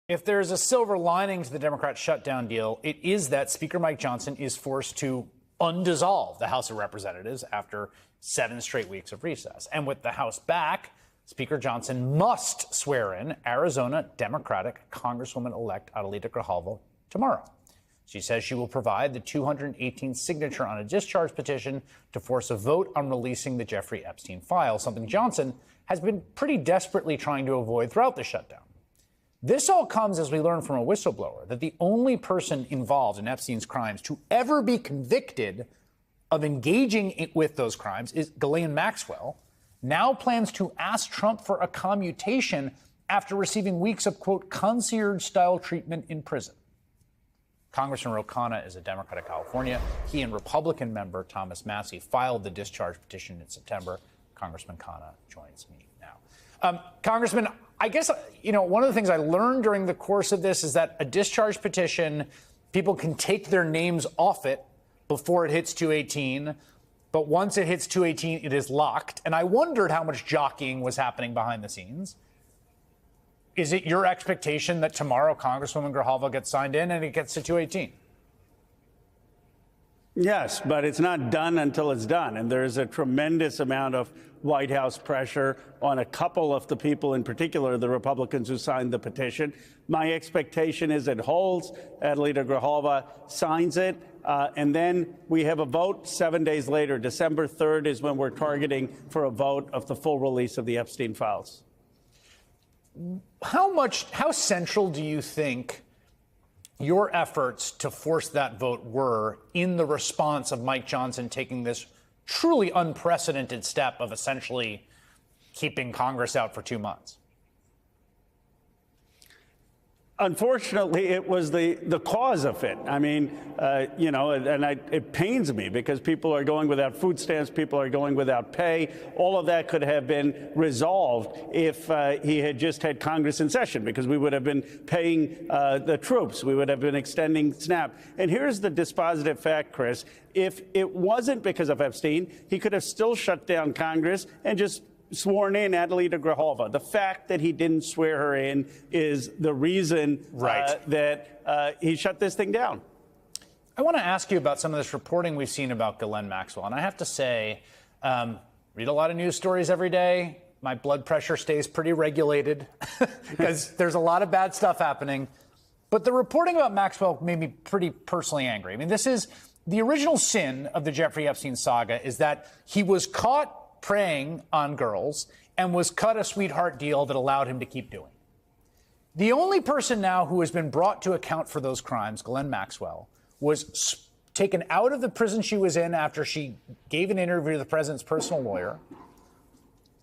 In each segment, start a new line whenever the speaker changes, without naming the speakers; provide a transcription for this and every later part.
If there's a silver lining to the Democrat shutdown deal, it is that Speaker Mike Johnson is forced to undissolve the House of Representatives after 7 straight weeks of recess. And with the House back, Speaker Johnson must swear in Arizona Democratic Congresswoman-elect Adelita Grijalva tomorrow. She says she will provide the 218th signature on a discharge petition to force a vote on releasing the Jeffrey Epstein files, something Johnson has been pretty desperately trying to avoid throughout the shutdown. This all comes as we learn from a whistleblower that the only person involved in Epstein's crimes to ever be convicted of engaging with those crimes is Ghislaine Maxwell, now plans to ask Trump for a commutation after receiving weeks of, quote, concierge-style treatment in prison. Congressman Ro Khanna is a Democrat of California. He and Republican member Thomas Massie filed the discharge petition in September. Congressman Khanna joins me now. Congressman, I guess, one of the things I learned during the course of this is that a discharge petition, people can take their names off it before it hits 218. But once it hits 218, it is locked. And I wondered how much jockeying was happening behind the scenes. Is it your expectation that tomorrow Congresswoman Grijalva gets signed in and it gets to 218?
Yes, but it's not done until it's done. And there's a tremendous amount of White House pressure on a couple of the people, in particular, the Republicans who signed the petition. My expectation is it holds. Adelita Grijalva signs it. And then we have a vote 7 days later. December 3rd is when we're targeting for a vote of the full release of the Epstein files.
How central do you think your efforts to force that vote were in the response of Mike Johnson taking this truly unprecedented step of essentially keeping Congress out for 2 months?
Unfortunately, it was the cause of it. I mean, it pains me because people are going without food stamps, people are going without pay. All of that could have been resolved if he had just had Congress in session, because we would have been paying the troops. We would have been extending SNAP. And here's the dispositive fact, Chris. If it wasn't because of Epstein, he could have still shut down Congress and just sworn in Adelita Grijalva. The fact that he didn't swear her in is the reason that he shut this thing down.
I want to ask you about some of this reporting we've seen about Ghislaine Maxwell. And I have to say, read a lot of news stories every day. My blood pressure stays pretty regulated because there's a lot of bad stuff happening. But the reporting about Maxwell made me pretty personally angry. I mean, this is the original sin of the Jeffrey Epstein saga, is that he was caught preying on girls and was cut a sweetheart deal that allowed him to keep doing. The only person now who has been brought to account for those crimes, Ghislaine Maxwell, was taken out of the prison she was in after she gave an interview to the president's personal lawyer.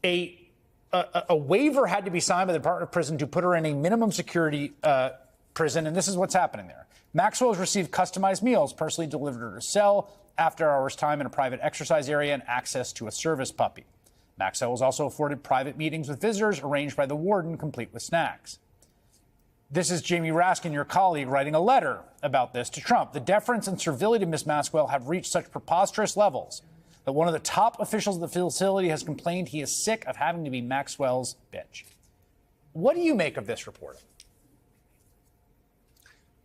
A waiver had to be signed by the Department of Prison to put her in a minimum security prison, and this is what's happening there. Maxwell has received customized meals personally delivered to her cell, after-hours time in a private exercise area, and access to a service puppy. Maxwell was also afforded private meetings with visitors arranged by the warden, complete with snacks. This is Jamie Raskin, your colleague, writing a letter about this to Trump. The deference and servility of Ms. Maxwell have reached such preposterous levels that one of the top officials of the facility has complained he is sick of having to be Maxwell's bitch. What do you make of this reporting?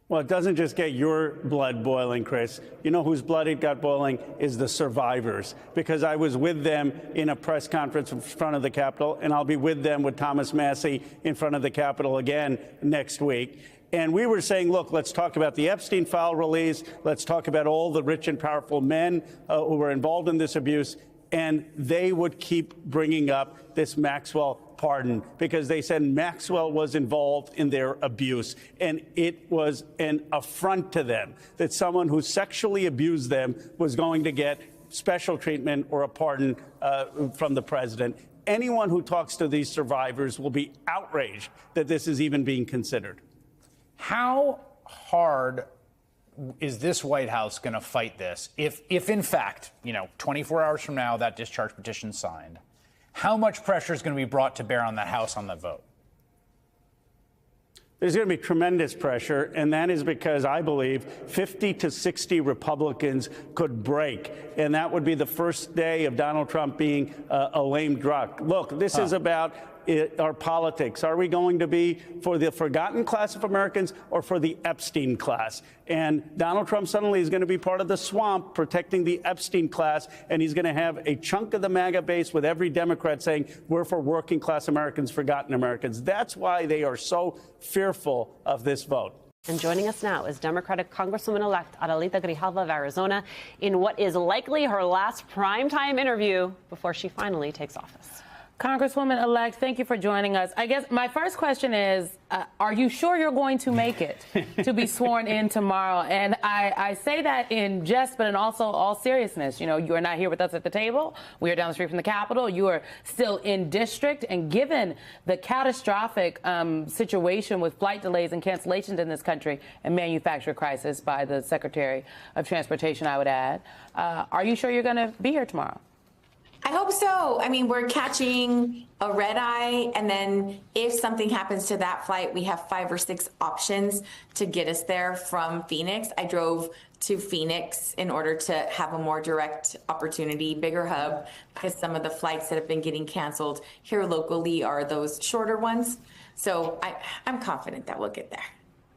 Well, it doesn't just get your blood boiling, Chris. You know whose blood it got boiling is the survivors, because I was with them in a press conference in front of the Capitol, and I'll be with them with Thomas Massie in front of the Capitol again next week. And we were saying, look, let's talk about the Epstein file release. Let's talk about all the rich and powerful men who were involved in this abuse. And they would keep bringing up this Maxwell pardon because they said Maxwell was involved in their abuse. And it was an affront to them that someone who sexually abused them was going to get special treatment or a pardon from the president. Anyone who talks to these survivors will be outraged that this is even being considered.
How hard is this White House going to fight this if in fact, 24 hours from now, that discharge petition signed? How much pressure is going to be brought to bear on that House on the vote?
There's going to be tremendous pressure, and that is because I believe 50 to 60 Republicans could break, and that would be the first day of Donald Trump being a lame duck. Look, this is about our politics. Are we going to be for the forgotten class of Americans or for the Epstein class? And Donald Trump suddenly is going to be part of the swamp protecting the Epstein class, and he's going to have a chunk of the MAGA base with every Democrat saying we're for working class Americans, forgotten Americans. That's why they are so fearful of this vote.
And joining us now is Democratic Congresswoman-elect Adelita Grijalva of Arizona in what is likely her last primetime interview before she finally takes office.
Congresswoman-elect, thank you for joining us. I guess my first question is, are you sure you're going to make it to be sworn in tomorrow? And I say that in jest, but in also all seriousness. You know, you are not here with us at the table. We are down the street from the Capitol. You are still in district. And given the catastrophic situation with flight delays and cancellations in this country and manufacturer crisis by the Secretary of Transportation, I would add, are you sure you're going to be here tomorrow?
I hope so. I mean, we're catching a red eye, and then if something happens to that flight, we have 5 or 6 options to get us there from Phoenix. I drove to Phoenix in order to have a more direct opportunity, bigger hub, because some of the flights that have been getting canceled here locally are those shorter ones. So I'm confident that we'll get there.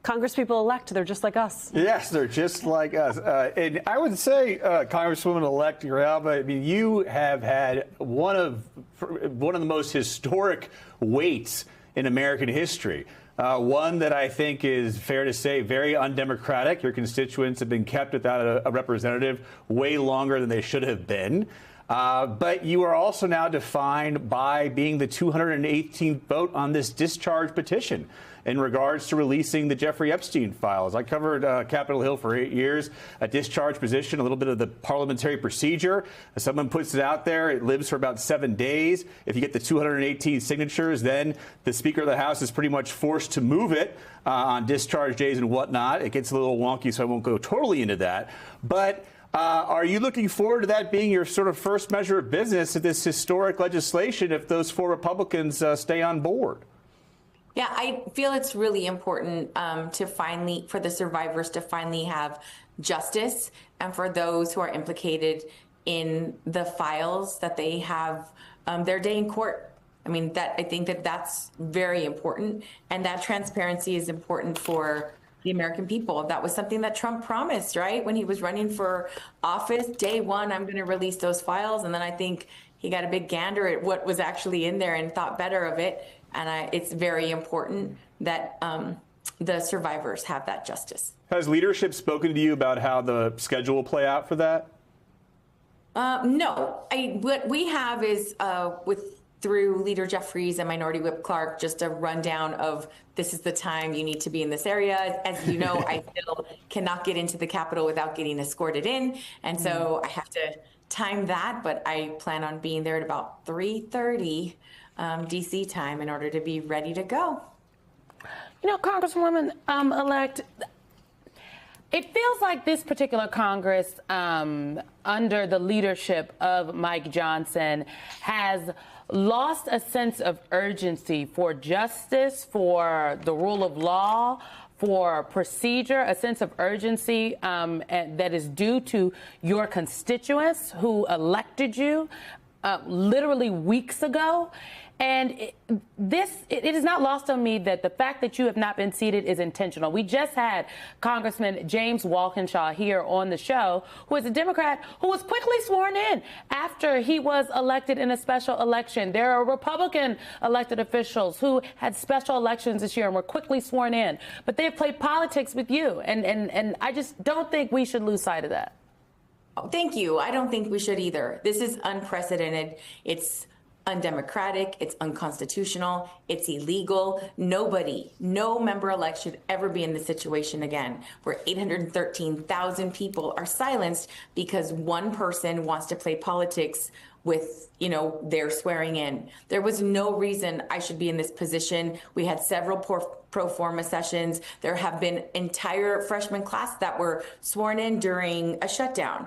Congresspeople-elect, they're just like us.
Yes, they're just like us. And I would say, Congresswoman-elect Grijalva, I mean, you have had one of the most historic waits in American history. One that I think is fair to say very undemocratic. Your constituents have been kept without a representative way longer than they should have been. But you are also now defined by being the 218th vote on this discharge petition in regards to releasing the Jeffrey Epstein files. I covered Capitol Hill for 8 years, a discharge position, a little bit of the parliamentary procedure. If someone puts it out there, it lives for about 7 days. If you get the 218 signatures, then the Speaker of the House is pretty much forced to move it on discharge days and whatnot. It gets a little wonky, so I won't go totally into that. But are you looking forward to that being your sort of first measure of business at this historic legislation if those 4 Republicans stay on board?
Yeah, I feel it's really important for the survivors to finally have justice, and for those who are implicated in the files that they have their day in court. I mean, I think that's very important, and that transparency is important for the American people. That was something that Trump promised, right? When he was running for office, day one, I'm going to release those files. And then I think he got a big gander at what was actually in there and thought better of it. And it's very important that the survivors have that justice.
Has leadership spoken to you about how the schedule will play out for that?
No. What we have is through Leader Jeffries and Minority Whip Clark, just a rundown of this is the time you need to be in this area. As you know, I still cannot get into the Capitol without getting escorted in. And so I have to time that, but I plan on being there at about 3:30 DC time in order to be ready to go.
You know, Congresswoman elect, it feels like this particular Congress, under the leadership of Mike Johnson, has lost a sense of urgency for justice, for the rule of law, for procedure, a sense of urgency that is due to your constituents who elected you literally weeks ago. And it is not lost on me that the fact that you have not been seated is intentional. We just had Congressman James Walkinshaw here on the show, who is a Democrat who was quickly sworn in after he was elected in a special election. There are Republican elected officials who had special elections this year and were quickly sworn in. But they have played politics with you. And I just don't think we should lose sight of that.
Oh, thank you. I don't think we should either. This is unprecedented. It's undemocratic, it's unconstitutional, it's illegal. No member-elect should ever be in this situation again, where 813,000 people are silenced because one person wants to play politics with, their swearing in. There was no reason I should be in this position. We had several pro forma sessions. There have been entire freshman class that were sworn in during a shutdown.